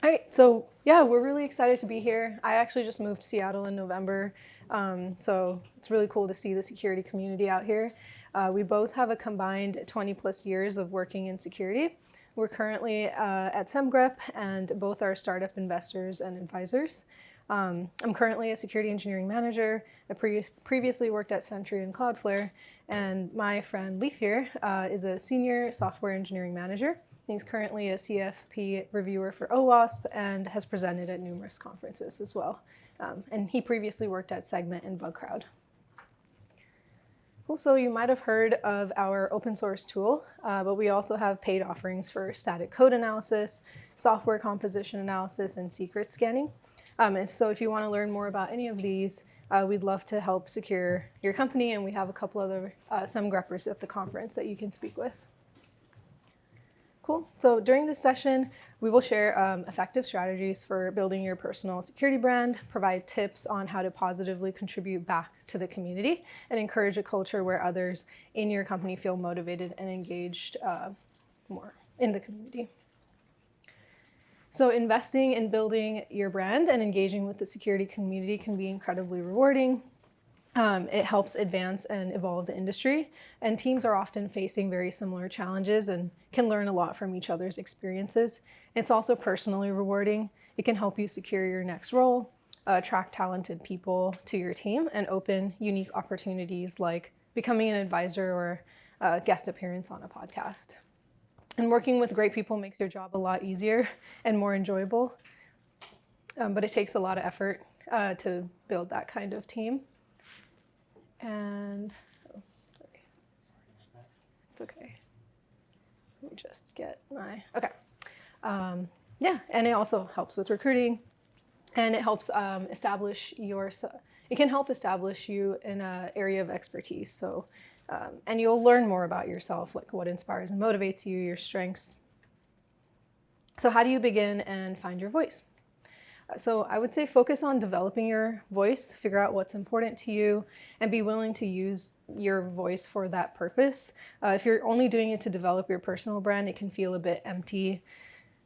All right, so yeah, we're really excited to be here. I actually just moved to Seattle in November, so it's really cool to see the security community out here. We both have a combined 20 plus years of working in security. We're currently at Semgrep, and both are startup investors and advisors. I'm currently a security engineering manager. I previously worked at Sentry and Cloudflare, and my friend Leif here is a senior software engineering manager. He's currently a CFP reviewer for OWASP and has presented at numerous conferences as well. And he previously worked at Segment and BugCrowd. Cool, so you might have heard of our open source tool, but we also have paid offerings for static code analysis, software composition analysis, and secret scanning. And so if you want to learn more about any of these, we'd love to help secure your company, and we have a couple other Semgreppers at the conference that you can speak with. Cool. So during this session, we will share effective strategies for building your personal security brand, provide tips on how to positively contribute back to the community, and encourage a culture where others in your company feel motivated and engaged more in the community. So investing in building your brand and engaging with the security community can be incredibly rewarding. It helps advance and evolve the industry, and teams are often facing very similar challenges and can learn a lot from each other's experiences. It's also personally rewarding. It can help you secure your next role, attract talented people to your team, and open unique opportunities like becoming an advisor or a guest appearance on a podcast. And working with great people makes your job a lot easier and more enjoyable, but it takes a lot of effort to build that kind of team. And, oh, sorry, it's okay. Let me just get my, okay. Yeah, and it also helps with recruiting, and it helps establish it can help establish you in an area of expertise. So, and you'll learn more about yourself, like what inspires and motivates you, your strengths. So how do you begin and find your voice? So I would say focus on developing your voice, figure out what's important to you, and be willing to use your voice for that purpose. If you're only doing it to develop your personal brand, it can feel a bit empty.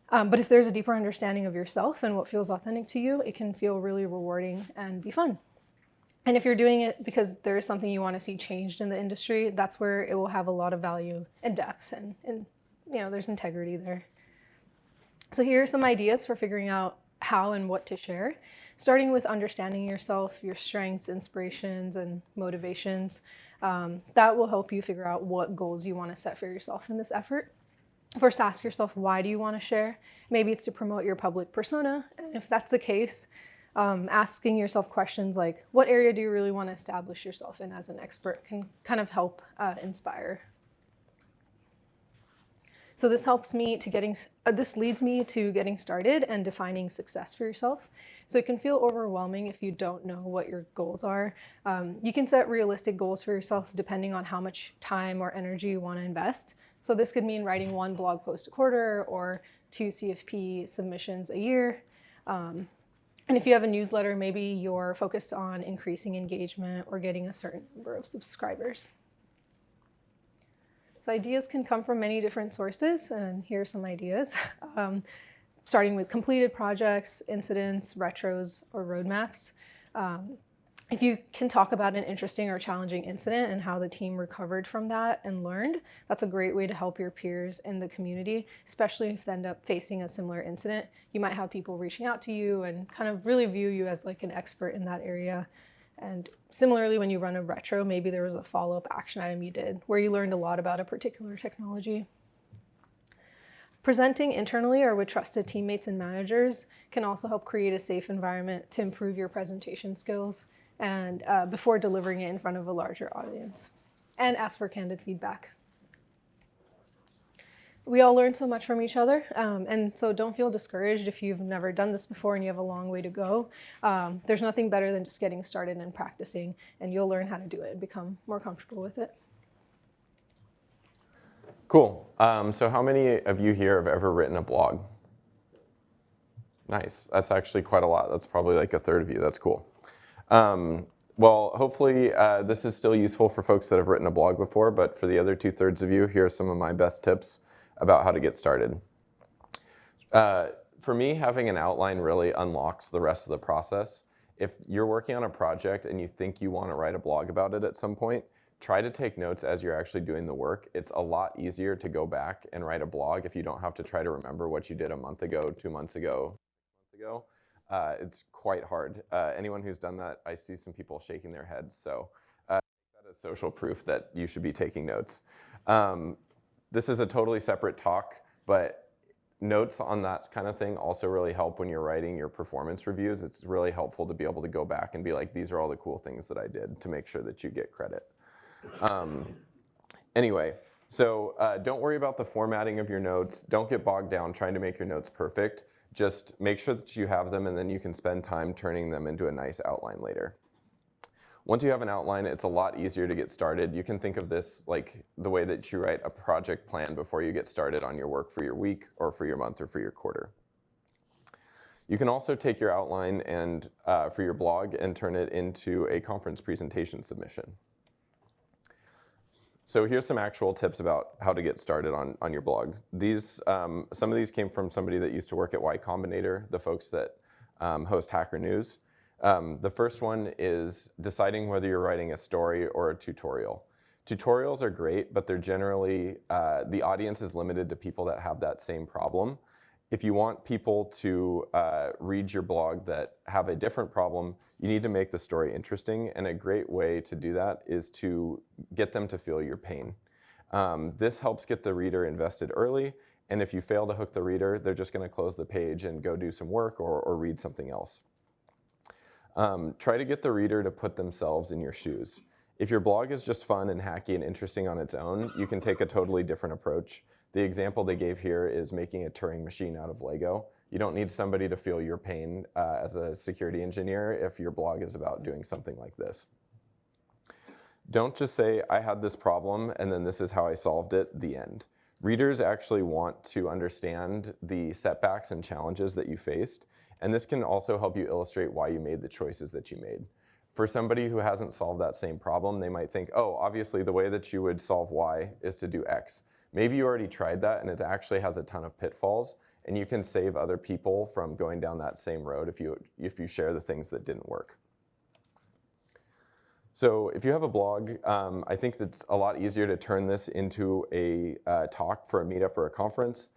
But if there's a deeper understanding of yourself and what feels authentic to you, it can feel really rewarding and be fun. And if you're doing it because there is something you want to see changed in the industry, that's where it will have a lot of value and depth, and you know, there's integrity there. So here are some ideas for figuring out how and what to share, starting with understanding yourself, your strengths, inspirations, and motivations. That will help you figure out what goals you want to set for yourself in this effort. First, ask yourself, why do you want to share? Maybe it's to promote your public persona. And if that's the case, asking yourself questions like, what area do you really want to establish yourself in as an expert can kind of help inspire. So this leads me to getting started and defining success for yourself. So it can feel overwhelming if you don't know what your goals are. You can set realistic goals for yourself depending on how much time or energy you want to invest. So this could mean writing 1 blog post a quarter or 2 CFP submissions a year. And if you have a newsletter, maybe you're focused on increasing engagement or getting a certain number of subscribers. So ideas can come from many different sources, and here are some ideas. Starting with completed projects, incidents, retros, or roadmaps. If you can talk about an interesting or challenging incident and how the team recovered from that and learned, that's a great way to help your peers in the community, especially if they end up facing a similar incident. You might have people reaching out to you and kind of really view you as like an expert in that area. And similarly, when you run a retro, maybe there was a follow-up action item you did where you learned a lot about a particular technology. Presenting internally or with trusted teammates and managers can also help create a safe environment to improve your presentation skills and before delivering it in front of a larger audience. And ask for candid feedback. We all learn so much from each other, and so don't feel discouraged if you've never done this before and you have a long way to go. There's nothing better than just getting started and practicing, and you'll learn how to do it and become more comfortable with it. Cool. So how many of you here have ever written a blog? Nice. That's actually quite a lot. That's probably like a third of you. That's cool. Well, hopefully this is still useful for folks that have written a blog before, but for the other 2/3 of you, here are some of my best tips about how to get started. For me, having an outline really unlocks the rest of the process. If you're working on a project and you think you want to write a blog about it at some point, try to take notes as you're actually doing the work. It's a lot easier to go back and write a blog if you don't have to try to remember what you did a month ago, 2 months ago, 6 months ago. It's quite hard. Anyone who's done that, I see some people shaking their heads. So that is social proof that you should be taking notes. This is a totally separate talk, but notes on that kind of thing also really help when you're writing your performance reviews. It's really helpful to be able to go back and be like, these are all the cool things that I did, to make sure that you get credit. Anyway, so don't worry about the formatting of your notes. Don't get bogged down trying to make your notes perfect. Just make sure that you have them, and then you can spend time turning them into a nice outline later. Once you have an outline, it's a lot easier to get started. You can think of this like the way that you write a project plan before you get started on your work for your week or for your month or for your quarter. You can also take your outline and for your blog and turn it into a conference presentation submission. So here's some actual tips about how to get started on your blog. These, some of these came from somebody that used to work at Y Combinator, the folks that host Hacker News. The first one is deciding whether you're writing a story or a tutorial. Tutorials are great, but they're generally, the audience is limited to people that have that same problem. If you want people to read your blog that have a different problem, you need to make the story interesting, and a great way to do that is to get them to feel your pain. This helps get the reader invested early, and if you fail to hook the reader, they're just going to close the page and go do some work or read something else. Try to get the reader to put themselves in your shoes. If your blog is just fun and hacky and interesting on its own, you can take a totally different approach. The example they gave here is making a Turing machine out of Lego. You don't need somebody to feel your pain as a security engineer if your blog is about doing something like this. Don't just say, I had this problem and then this is how I solved it, the end. Readers actually want to understand the setbacks and challenges that you faced, and this can also help you illustrate why you made the choices that you made. For somebody who hasn't solved that same problem, they might think, oh, obviously the way that you would solve Y is to do X. Maybe you already tried that and it actually has a ton of pitfalls, and you can save other people from going down that same road if you share the things that didn't work. So if you have a blog, I think it's a lot easier to turn this into a talk for a meetup or a conference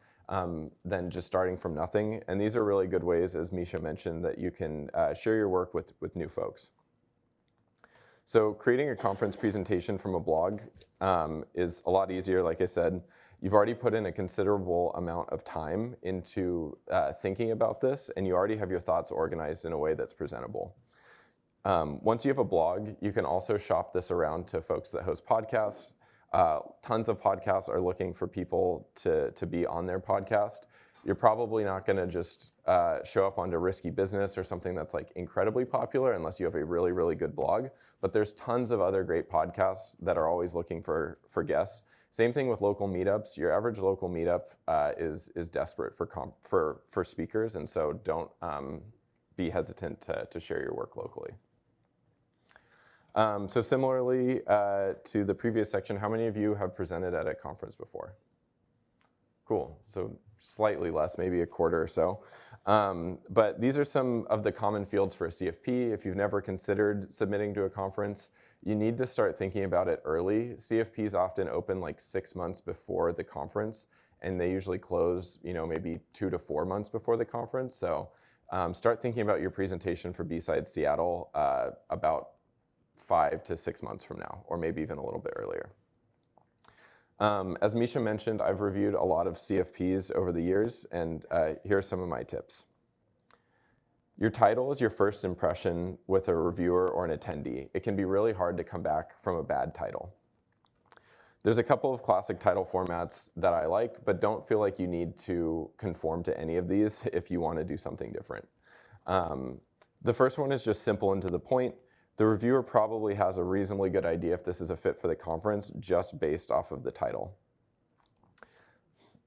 than just starting from nothing. And these are really good ways, as Misha mentioned, that you can share your work with new folks. So creating a conference presentation from a blog is a lot easier. Like I said, you've already put in a considerable amount of time into thinking about this, and you already have your thoughts organized in a way that's presentable. Once you have a blog, you can also shop this around to folks that host podcasts. Tons of podcasts are looking for people to be on their podcast. You're probably not going to just show up onto Risky Business or something that's like incredibly popular unless you have a really, really good blog. But there's tons of other great podcasts that are always looking for guests. Same thing with local meetups. Your average local meetup is desperate for speakers, and so don't be hesitant to share your work locally. So similarly to the previous section, how many of you have presented at a conference before? Cool, so slightly less, maybe a quarter or so. But these are some of the common fields for a CFP. If you've never considered submitting to a conference, you need to start thinking about it early. CFPs often open like 6 months before the conference, and they usually close, maybe 2 to 4 months before the conference. So start thinking about your presentation for Bsides Seattle about 5 to 6 months from now, or maybe even a little bit earlier. As Misha mentioned, I've reviewed a lot of CFPs over the years, and here are some of my tips. Your title is your first impression with a reviewer or an attendee. It can be really hard to come back from a bad title. There's a couple of classic title formats that I like, but don't feel like you need to conform to any of these if you want to do something different. The first one is just simple and to the point. The reviewer probably has a reasonably good idea if this is a fit for the conference just based off of the title.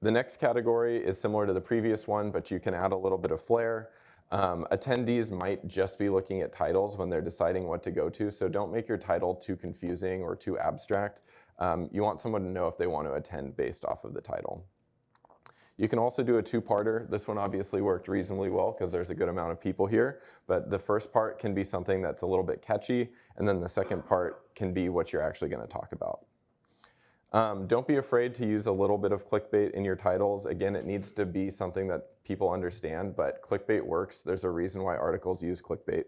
The next category is similar to the previous one, but you can add a little bit of flair. Attendees might just be looking at titles when they're deciding what to go to, so don't make your title too confusing or too abstract. You want someone to know if they want to attend based off of the title. You can also do a two-parter. This one obviously worked reasonably well because there's a good amount of people here, but the first part can be something that's a little bit catchy, and then the second part can be what you're actually going to talk about. Don't be afraid to use a little bit of clickbait in your titles. Again, it needs to be something that people understand, but clickbait works. There's a reason why articles use clickbait.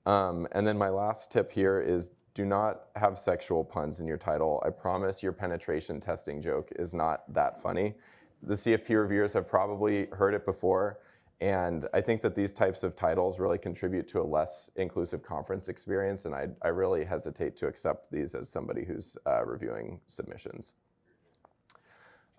And then my last tip here is do not have sexual puns in your title. I promise your penetration testing joke is not that funny. The CFP reviewers have probably heard it before, and I think that these types of titles really contribute to a less inclusive conference experience, and I really hesitate to accept these as somebody who's reviewing submissions.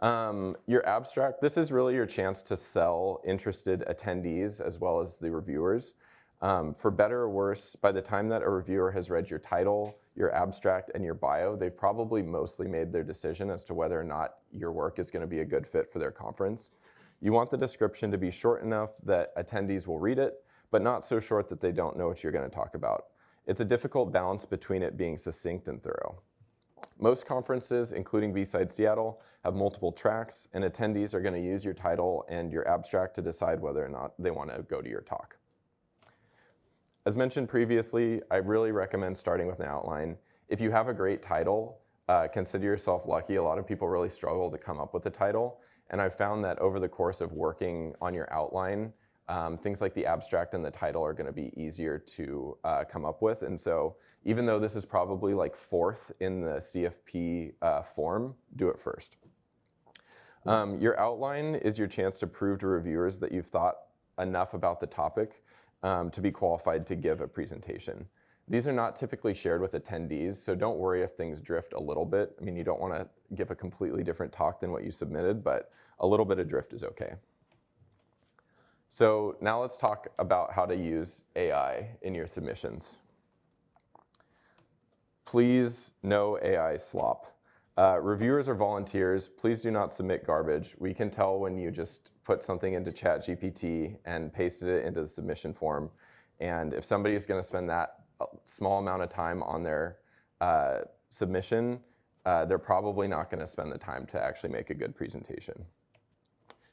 Your abstract, this is really your chance to sell interested attendees as well as the reviewers. For better or worse, by the time that a reviewer has read your title, your abstract, and your bio, they've probably mostly made their decision as to whether or not your work is going to be a good fit for their conference. You want the description to be short enough that attendees will read it, but not so short that they don't know what you're going to talk about. It's a difficult balance between it being succinct and thorough. Most conferences, including Bsides Seattle, have multiple tracks, and attendees are going to use your title and your abstract to decide whether or not they want to go to your talk. As mentioned previously, I really recommend starting with an outline. If you have a great title, consider yourself lucky. A lot of people really struggle to come up with a title, and I've found that over the course of working on your outline, things like the abstract and the title are going to be easier to come up with. And so even though this is probably like fourth in the CFP form, do it first. Your outline is your chance to prove to reviewers that you've thought enough about the topic to be qualified to give a presentation. These are not typically shared with attendees, so don't worry if things drift a little bit. I mean, you don't want to give a completely different talk than what you submitted, but a little bit of drift is okay. So now let's talk about how to use AI in your submissions. Please, no AI slop. Reviewers are volunteers. Please do not submit garbage. We can tell when you just put something into ChatGPT and pasted it into the submission form. And if somebody is going to spend that small amount of time on their submission, they're probably not going to spend the time to actually make a good presentation.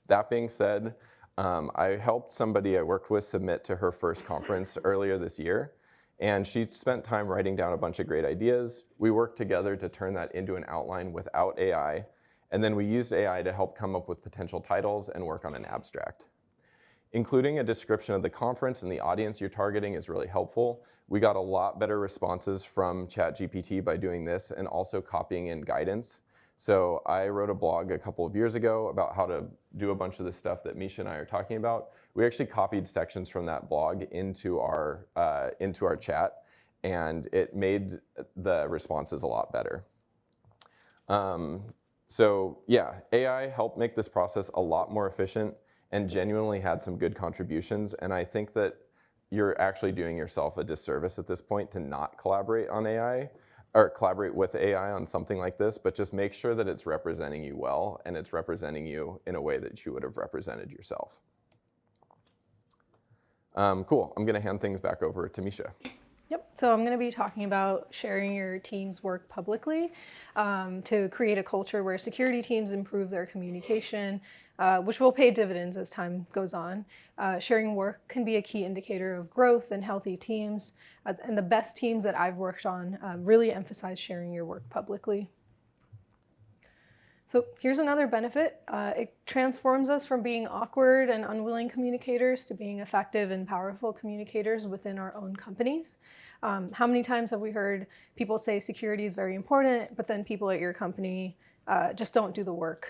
That being said, I helped somebody I worked with submit to her first conference earlier this year. And she spent time writing down a bunch of great ideas. We worked together to turn that into an outline without AI. And then we used AI to help come up with potential titles and work on an abstract. Including a description of the conference and the audience you're targeting is really helpful. We got a lot better responses from ChatGPT by doing this and also copying in guidance. So I wrote a blog a couple of years ago about how to do a bunch of the stuff that Misha and I are talking about. We actually copied sections from that blog into our chat, and it made the responses a lot better. So yeah, AI helped make this process a lot more efficient and genuinely had some good contributions. And I think that you're actually doing yourself a disservice at this point to not collaborate on AI or collaborate with AI on something like this, but just make sure that it's representing you well and it's representing you in a way that you would have represented yourself. Cool, I'm gonna hand things back over to Misha. Yep, so I'm going to be talking about sharing your team's work publicly to create a culture where security teams improve their communication, which will pay dividends as time goes on. Sharing work can be a key indicator of growth and healthy teams, and the best teams that I've worked on really emphasize sharing your work publicly. So here's another benefit. It transforms us from being awkward and unwilling communicators to being effective and powerful communicators within our own companies. How many times have we heard people say security is very important, but then people at your company just don't do the work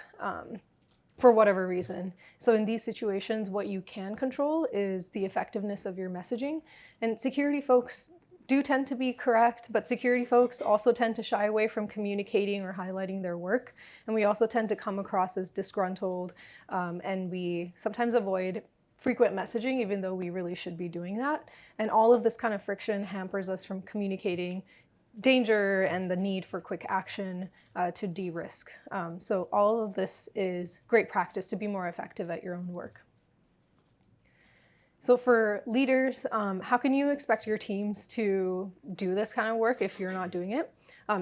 for whatever reason? So in these situations, what you can control is the effectiveness of your messaging. And security folks do tend to be correct, but security folks also tend to shy away from communicating or highlighting their work. And we also tend to come across as disgruntled, and we sometimes avoid frequent messaging, even though we really should be doing that. And all of this kind of friction hampers us from communicating danger and the need for quick action to de-risk. So all of this is great practice to be more effective at your own work. So for leaders, how can you expect your teams to do this kind of work if you're not doing it?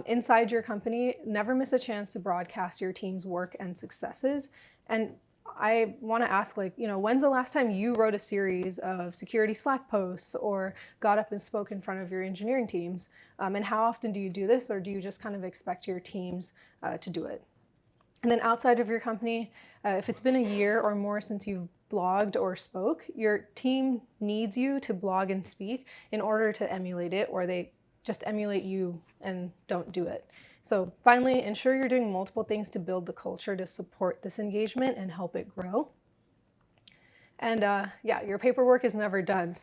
Inside your company, never miss a chance to broadcast your team's work and successes. And I want to ask, like, when's the last time you wrote a series of security Slack posts or got up and spoke in front of your engineering teams? And how often do you do this, or do you just kind of expect your teams to do it? And then outside of your company, if it's been a year or more since you've blogged or spoke, your team needs you to blog and speak in order to emulate it, or they just emulate you and don't do it. So finally, ensure you're doing multiple things to build the culture to support this engagement and help it grow. And yeah, your paperwork is never done,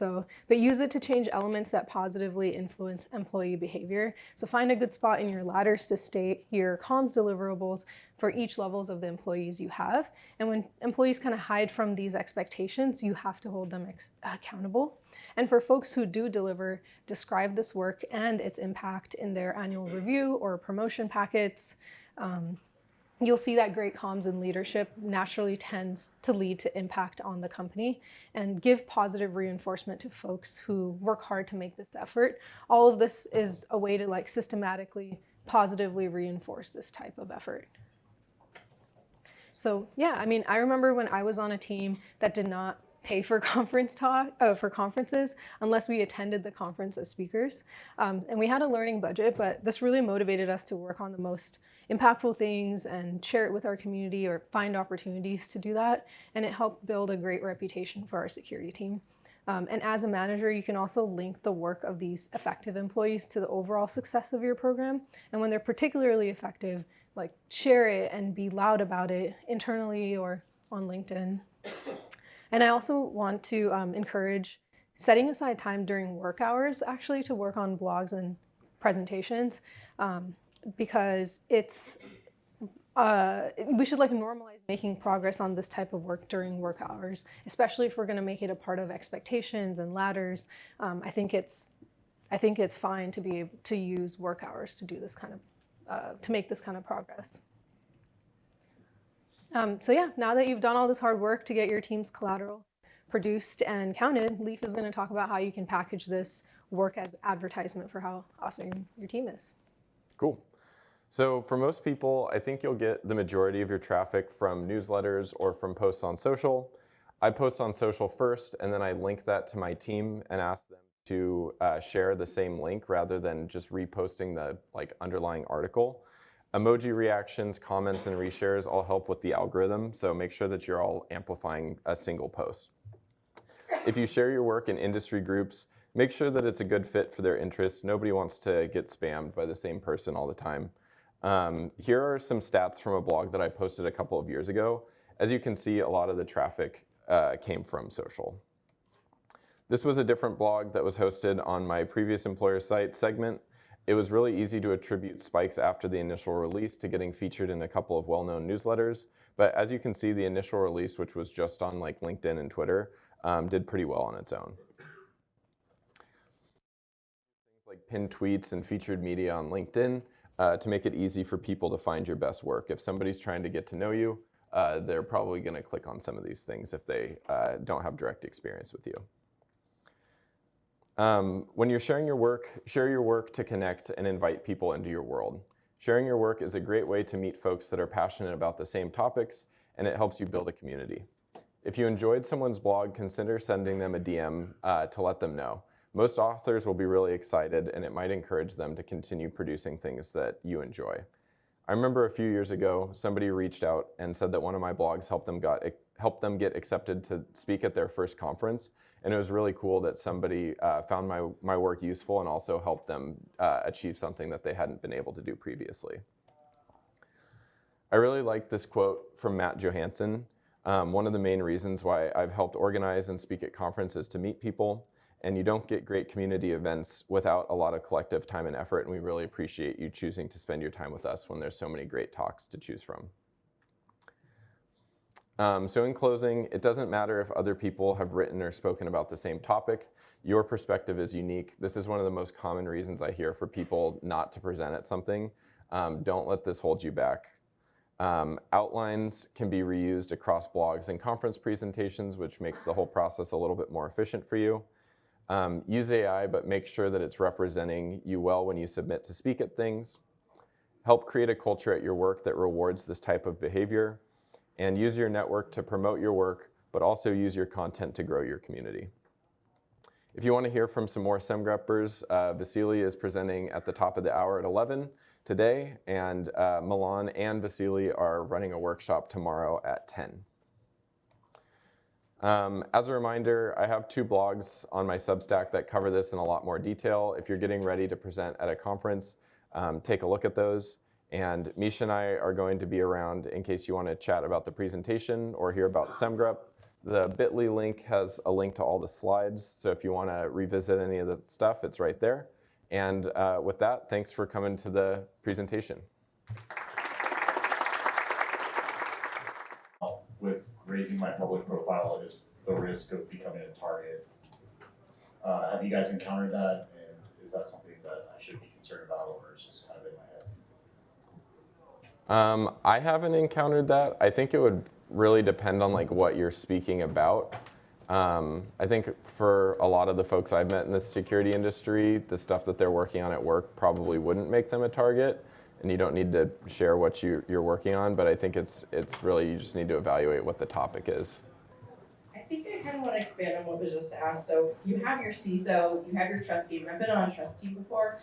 but use it to change elements that positively influence employee behavior. So find a good spot in your ladders to state your comms deliverables for each levels of the employees you have. And when employees kind of hide from these expectations, you have to hold them accountable. And for folks who do deliver, describe this work and its impact in their annual review or promotion packets. You'll see that great comms and leadership naturally tends to lead to impact on the company, and give positive reinforcement to folks who work hard to make this effort. All of this is a way to systematically, positively reinforce this type of effort. So yeah, I mean, I remember when I was on a team that did not pay for conferences unless we attended the conference as speakers. And we had a learning budget, but this really motivated us to work on the most impactful things and share it with our community or find opportunities to do that. And it helped build a great reputation for our security team. And as a manager, you can also link the work of these effective employees to the overall success of your program. And when they're particularly effective, share it and be loud about it internally or on LinkedIn. And I also want to encourage setting aside time during work hours actually to work on blogs and presentations, because we should normalize making progress on this type of work during work hours, especially if we're going to make it a part of expectations and ladders. I think it's fine to be able to use work hours to do this kind of to make this kind of progress. So yeah, now that you've done all this hard work to get your team's collateral produced and counted, Leif is going to talk about how you can package this work as advertisement for how awesome your team is. Cool. So for most people, I think you'll get the majority of your traffic from newsletters or from posts on social. I post on social first, and then I link that to my team and ask them to share the same link rather than just reposting the underlying article. Emoji reactions, comments, and reshares all help with the algorithm, so make sure that you're all amplifying a single post. If you share your work in industry groups, make sure that it's a good fit for their interests. Nobody wants to get spammed by the same person all the time. Here are some stats from a blog that I posted a couple of years ago. As you can see, a lot of the traffic came from social. This was a different blog that was hosted on my previous employer site, Segment. It was really easy to attribute spikes after the initial release to getting featured in a couple of well-known newsletters. But as you can see, the initial release, which was just on LinkedIn and Twitter, did pretty well on its own. Things like pinned tweets and featured media on LinkedIn to make it easy for people to find your best work. If somebody's trying to get to know you, they're probably going to click on some of these things if they don't have direct experience with you. When you're sharing your work, share your work to connect and invite people into your world. Sharing your work is a great way to meet folks that are passionate about the same topics, and it helps you build a community. If you enjoyed someone's blog, consider sending them a DM to let them know. Most authors will be really excited, and it might encourage them to continue producing things that you enjoy. I remember a few years ago, somebody reached out and said that one of my blogs helped them get accepted to speak at their first conference. And it was really cool that somebody found my work useful and also helped them achieve something that they hadn't been able to do previously. I really like this quote from Matt Johansson. One of the main reasons why I've helped organize and speak at conferences to meet people, and you don't get great community events without a lot of collective time and effort, and we really appreciate you choosing to spend your time with us when there's so many great talks to choose from. So in closing, it doesn't matter if other people have written or spoken about the same topic. Your perspective is unique. This is one of the most common reasons I hear for people not to present at something. Don't let this hold you back. Outlines can be reused across blogs and conference presentations, which makes the whole process a little bit more efficient for you. Use AI, but make sure that it's representing you well when you submit to speak at things. Help create a culture at your work that rewards this type of behavior. and use your network to promote your work, but also use your content to grow your community. If you want to hear from some more Semgreppers, Vasily is presenting at the top of the hour at 11 today, and Milan and Vasily are running a workshop tomorrow at 10. As a reminder, I have 2 blogs on my Substack that cover this in a lot more detail. If you're getting ready to present at a conference, take a look at those. And Misha and I are going to be around in case you want to chat about the presentation or hear about Semgrep. The bit.ly link has a link to all the slides, so if you want to revisit any of the stuff, it's right there. And with that, thanks for coming to the presentation. With raising my public profile is the risk of becoming a target. Have you guys encountered that, and is that something that I should be concerned about, or is just kind of in my head? I haven't encountered that. I think it would really depend on like what you're speaking about. I think for a lot of the folks I've met in the security industry, the stuff that they're working on at work probably wouldn't make them a target, and you don't need to share what you're working on, but I think it's really, you just need to evaluate what the topic is. I think I kind of want to expand on what was just asked. So you have your CISO, you have your trust team. I've been on a trust team before,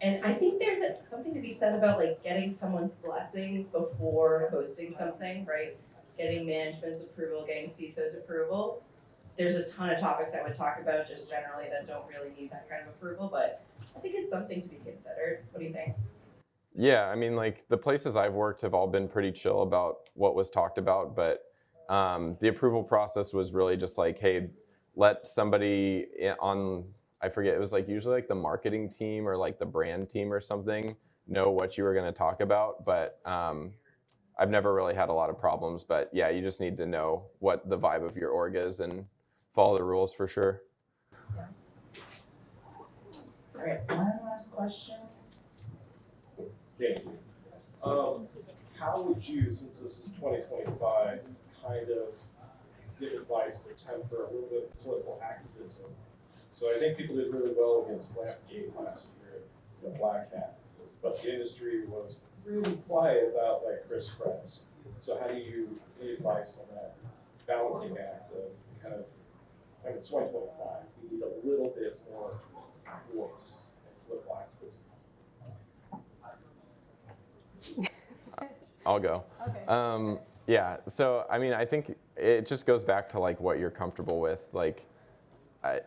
and I think there's something to be said about like getting someone's blessing before posting something, right? Getting management's approval, getting CISO's approval. There's a ton of topics I would talk about just generally that don't really need that kind of approval, but I think it's something to be considered. What do you think? Yeah, I mean, like the places I've worked have all been pretty chill about what was talked about, but the approval process was really just like, hey, let somebody on, I forget, it was like usually like the marketing team or like the brand team or something know what you were going to talk about, but I've never really had a lot of problems. But yeah, you just need to know what the vibe of your org is and follow the rules for sure. All right, one last question. Thank you. How would you, since this is 2025, kind of give advice to temper a little bit of political activism? So I think people did really well against Lampgate last year, the Black Hat, but the industry was really quiet about like Chris Krebs. So how do you give advice on that balancing act of kind of, I mean, it's 2025, we need a little bit more voice in political activism. I'll go. Okay. Yeah, so I mean, I think it just goes back to like what you're comfortable with. Like,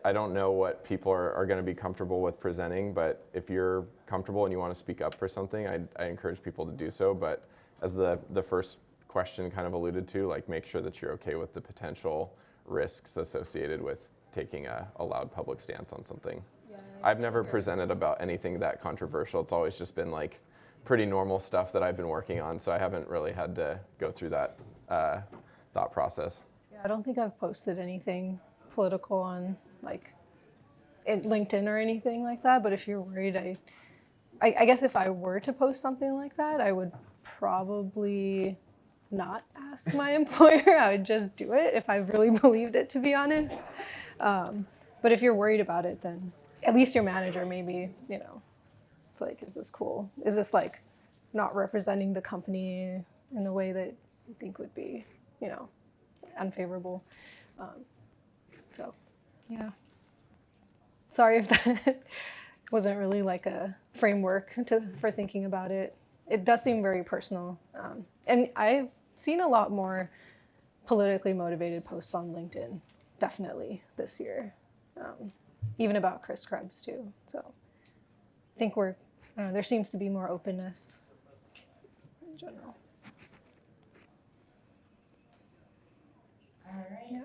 I don't know what people are going to be comfortable with presenting, but if you're comfortable and you want to speak up for something, I encourage people to do so. But as the first question kind of alluded to, like make sure that you're okay with the potential risks associated with taking a loud public stance on something. Yeah, I've never presented about anything that controversial. It's always just been like pretty normal stuff that I've been working on, so I haven't really had to go through that thought process. Yeah, I don't think I've posted anything political on like LinkedIn or anything like that, but if you're worried, I guess if I were to post something like that, I would probably not ask my employer. I would just do it if I really believed it, to be honest. But if you're worried about it, then at least your manager maybe, you know, it's like, is this cool? Is this like not representing the company in the way that you think would be, you know, unfavorable? So, yeah. Sorry if that wasn't really like a framework for thinking about it. It does seem very personal. And I've seen a lot more politically motivated posts on LinkedIn, definitely this year, even about Chris Krebs too. So I think there seems to be more openness in general. All right. Yeah.